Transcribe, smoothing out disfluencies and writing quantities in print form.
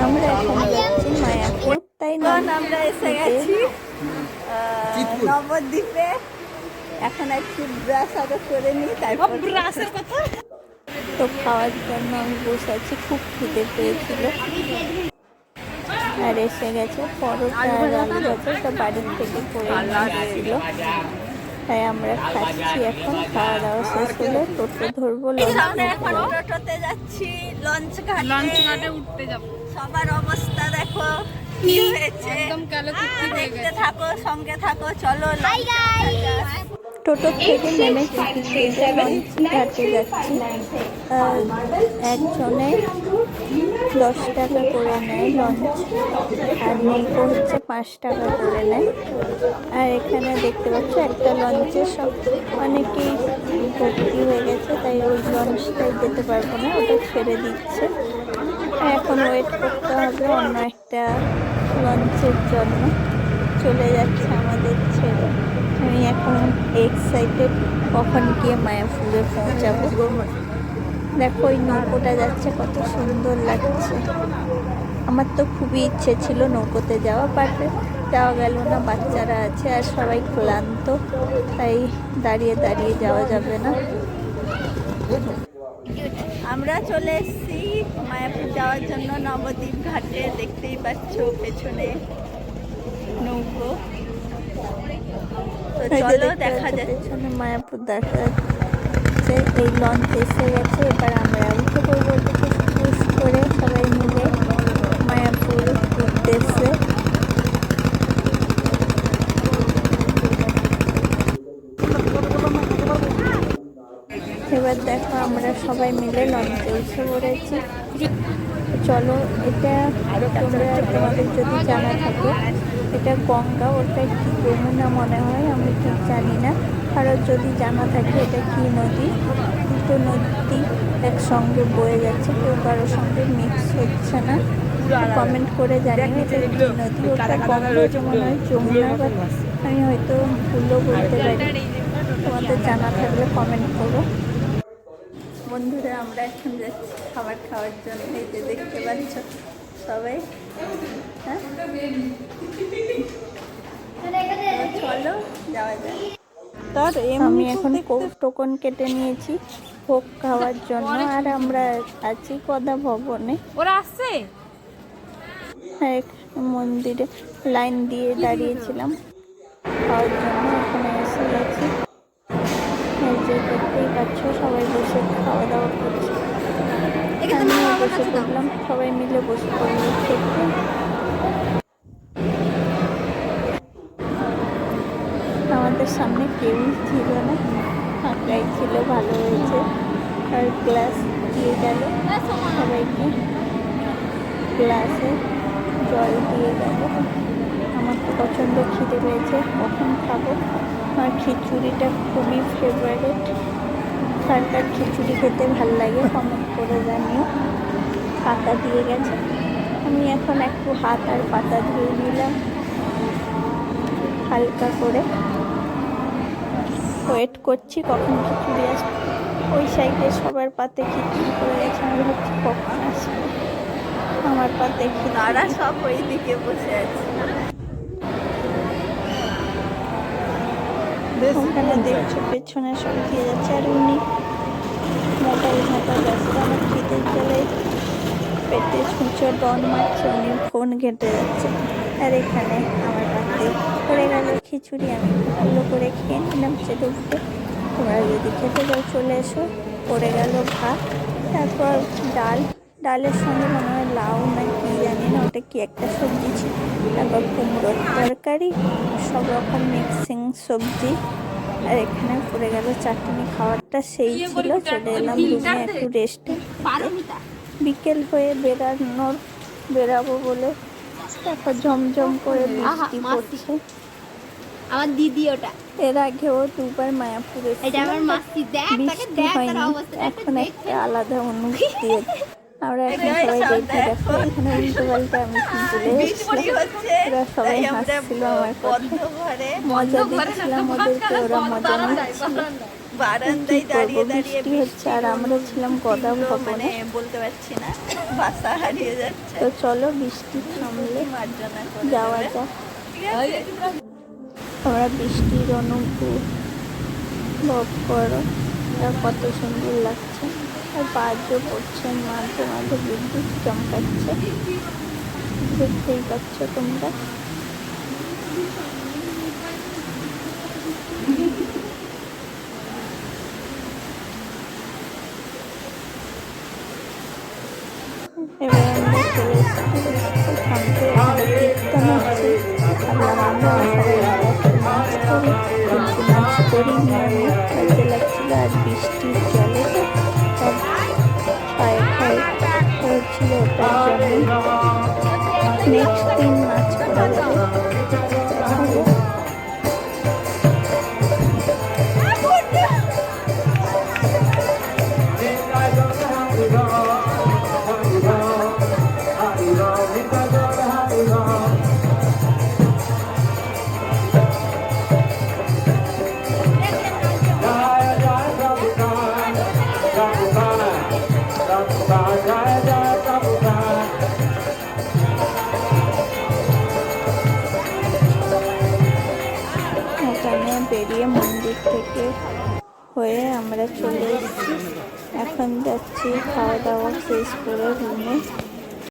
আমরা এখন যাচ্ছি মায়াপুর, তাই না? আমরা এসে গেছি নবদ্বীপে। এখন একটু ব্রাশ আগে করে নিই, তারপর ব্রাশের কথা তো খাওয়ার জন্য আমি বসে আছি। খুব খিদে পেয়েছিল আর এসে গেছে পরোটা আর আলু ভাজা, তো বাড়ির থেকে করে নিয়েছিল, তাই আমরা খাচ্ছি। এখন খাওয়া দাওয়া শেষ হলে টোটো ধরবো। এখন টোটোতে যাচ্ছি, লঞ্চ ঘাটে উঠতে যাবো। সবার অবস্থা দেখো কি হয়েছে, দেখতে থাকো, সঙ্গে থাকো, চলো। টোটো থেকে নেমে লঞ্চ ঘাটে যাচ্ছি। একজনে 10 টাকা করে নেয় লঞ্চ, আর নৌকো হচ্ছে 5 টাকা করে নেয়। আর এখানে দেখতে পাচ্ছ একটা লঞ্চে সব অনেকেই ভর্তি হয়ে গেছে, তাই ওই লঞ্চটাই যেতে পারবো না, ওটা ছেড়ে দিচ্ছে। এখন ওয়েট করতে হবে অন্য একটা লঞ্চের জন্য। চলে যাচ্ছে আমাদের ছেড়ে। আমি এখন এক্সাইটেড কখন গিয়ে মায়াপুরে পৌঁছাবো। দেখো ওই নৌকোটা যাচ্ছে, কত সুন্দর লাগছে। আমার তো খুবই ইচ্ছে ছিল নৌকোতে যাওয়া, বাট যাওয়া গেল না, বাচ্চারা আছে আর সবাই ক্লান্ত, তাই দাঁড়িয়ে দাঁড়িয়ে যাওয়া যাবে না। আমরা চলে এসেছি মায়াপুর যাওয়ার জন্য নবদ্বীপ ঘাটে। দেখতেই পাচ্ছ পেছনে নৌকো, তো চলো দেখা যাচ্ছে। পেছনে মায়াপুর দেখা যাচ্ছে, এই লঞ্চ এসে গেছে। এবার আমরা উঠে পড়বো পুশ করে সবাই মিলে মায়াপুর উদ্দেশ্যে। এবার দেখো আমরা সবাই মিলে লঞ্চে উঠে পড়েছি। চলো, এটা তোমাদের যদি জানা থাকে, এটা গঙ্গা, ওটা কি যমুনা মনে হয়, আমি ঠিক জানি না। কারোর যদি জানা থাকে এটা কি নদী, দুটো নদী একসঙ্গে বয়ে যাচ্ছে, কেউ কারোর সঙ্গে মিক্স হচ্ছে না। কমেন্ট করে জানিয়ে এটা কি নদী। ওটা গঙ্গা মনে হয়, যমুনা, বা আমি হয়তো ভুলও বলতে পারি। তোমাদের জানা থাকলে কমেন্ট করো। বন্ধুরা, আমরা এখন যাচ্ছি খাবার খাওয়ার জন্য। এই যে দেখতে পাচ্ছ সবাই, হ্যাঁ চলো যাওয়া যায়। আমি এখন টোকন কেটে নিয়েছি ভোগ খাওয়ার জন্য, আর আমরা আছি কদা ভবনে। ওরা আসছে, হ্যাঁ, মন্দিরে লাইন দিয়ে দাঁড়িয়েছিলাম খাওয়ার জন্য, এখানে এসে গেছি। যে দেখতেই পাচ্ছ সবাই বসে খাওয়া দাওয়া করছে, আমিও বসে পড়লাম, সবাই মিলে বসে পড়লাম খেতে। আমাদের সামনে কেউ ছিল না, ফাঁকাই ছিল, ভালো হয়েছে। আর গ্লাস দিয়ে গেল সবাইকে, গ্লাসে জল দিয়ে গেল। আমার তো প্রচণ্ড খিদে পেয়েছে, কখন খাবো। আমার খিচুড়িটা খুবই ফেভারিট। কার কার খিচুড়ি খেতে ভাল লাগে কমেন্ট করে জানিও। পাতা দিয়ে গেছে, আমি এখন একটু হাত আর পাতা ধুয়ে নিলাম হালকা করে। ওয়েট করছি কখন খিচুড়ি আসবে। ওই সাইডে সবার পাতে খিচুড়ি করে গেছে, আমি ভাবছি কখন আসবে আমার পাতে খিচুড়ি। তারা সব ওই দিকে বসে আছে, ওখানে দেখছো পেছনে সব দিয়ে যাচ্ছে, আর উনি মোবাইল ঘাঁটা ব্যস্ত। আমার খিদের জ্বালাই পেটে ছুঁচো ডন মারছে, উনি ফোন ঘেঁটে যাচ্ছে। আর এখানে আমার পাতে পড়ে গেল খিচুড়ি, আমি ভালো করে খেয়ে নিলাম সেটা উঠে। তোমরা যদি খেতে যাও চলে এসো। পড়ে গেল ভাত, তারপর ডালের সঙ্গে মনে হয় লাউ না কি জানি না, ওটা কি একটা সবজি ছিল, তারপর কুমড়োর তরকারি, সব রকম মিক্সিং সবজি। আর এখানে পড়ে গেল চাটনি। খাবারটা সেই ছিল। চলে এলাম রুমে একটু রেস্টে। বিকেল হয়ে বেরাবো বলে দেখো ঝমঝম করে বৃষ্টি পড়ছে। আমার দিদি ওটা, এর আগেও দুবার মায়াপুরে বৃষ্টি হয়নি, এখন একটা আলাদা অনুভূতি হচ্ছে। আমরা এখন সবাই রেডি, দেখো এখানে উল্টো পাল্টা আমি কি বলে এসেছিলাম। ওরা সবাই হাসছিল আমার কথা, মজা দিচ্ছিলাম ওদেরকে, ওরা মজা নিচ্ছিল। কি করবো, বৃষ্টি হচ্ছে আর আমরা ছিলাম গদা ভবনে, বলতে পারছি না, বাসা হারিয়ে যাচ্ছে। তো চলো বৃষ্টি থামলে যাওয়া যাক। তোমরা বৃষ্টির অনুভব করো, এটা কত সুন্দর লাগছে। আর বাজও পড়ছে, মাঝে মাঝে বিদ্যুৎ চমকাচ্ছে, দেখতেই পাচ্ছ তোমরা। এবার আমরা চলে এসেছি শান্তি, এখানে কীর্তন হচ্ছে। ভাবলাম আমরা সবাই একটু নাচ করি, কিন্তু নাচ করিনি, আমি কাজে লাগছিল। আর বৃষ্টির জলে তো সব পায়ে পায়ে হচ্ছিল, ওটার জন্য নেক্সট দিন নাচ করা যাবে। দেখাবো। এখানে বেরিয়ে মন্দির থেকে হয়ে আমরা চলে এসেছি। এখন যাচ্ছি খাওয়া দাওয়া শেষ করে রুমে।